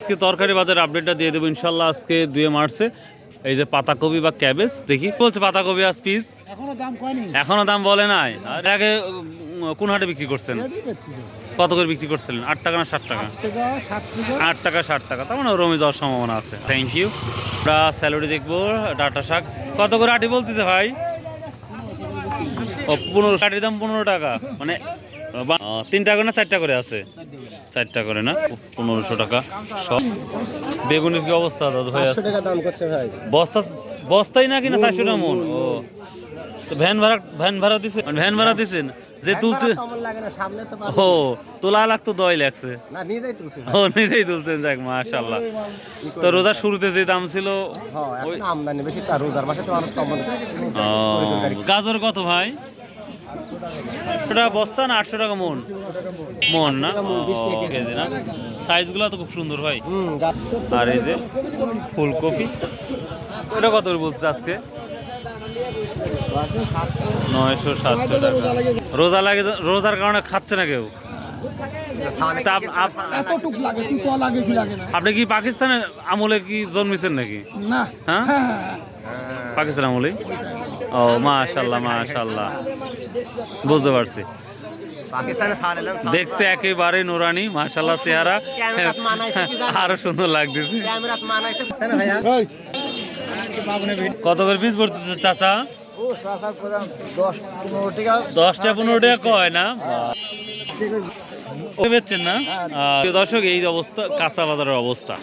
আজকে তরকারি বাজার আপডেটটা দিয়ে দেবো ইনশাল্লাহ। আজকে 2 মার্চে এই যে পাতাকপি বা ক্যাবেজ দেখি বলছে পাতাকপি আজ পিস এখনো দাম বলে নাই। আর আগে কোন হাটে বিক্রি করছেন? কত করে বিক্রি করছিলেন? 8 টাকা না 7 টাকা? 8 টাকা 60 টাকা, তার মানে রমে যাওয়ার সম্ভাবনা আছে। Thank you. আমরা স্যালারি দেখবো। ডাটা শাক কত করে আটি বলতেছে ভাই? ও 15, আটির দাম 15 টাকা, মানে 3 টাকা না 4 টাকা করে আছে? 4 টাকা করে না, 1500 টাকা সব। বেগুনের কি অবস্থা দাদু ভাই? 400 টাকা দাম করছে ভাই। বস্তা বস্তাই নাকি না 400 টাকা মন? ও তো ভ্যান ভাড়া দিছেন? মানে ভ্যান ভাড়া দিছেন যে তুলছে? ও তোলা লাগতো 10 লাগছে না, নিজেই তুলছি। ও নিজেই তুলছেন, যাক মাশাআল্লাহ। তো রোজার শুরুতে যে দাম ছিল ওই আমদানি বেশি, তার রোজার মাসে তো মানুষ কম। গাজর কত ভাই? 800 টাকা বস্তা না 800 টাকা মন? মন না কেজি না? সাইজগুলো তো খুব সুন্দর ভাই। আর এই যে ফুলকপি, এটা কত করে বলছে আজকে? 900-700 টাকা। রোজা লাগে, রোজার কারণে খাচ্ছে না কেউ। আপনি কি পাকিস্তানের আমলে কি জন্মেছেন নাকি? না, হ্যাঁ পাকিস্তান আমলে। ও মাশাআল্লাহ মাশাআল্লাহ, বুঝতে পারছি। দেখতে একেবারে নুরানি মাশাআল্লাহ, চেহারা আরো সুন্দর লাগতেছে। কত করে পিস পড়তেছে চাচা? 10 টাকা 15 টাকা কয় না? বেচছেন না? দর্শক এই অবস্থা কাঁচা বাজারের অবস্থা।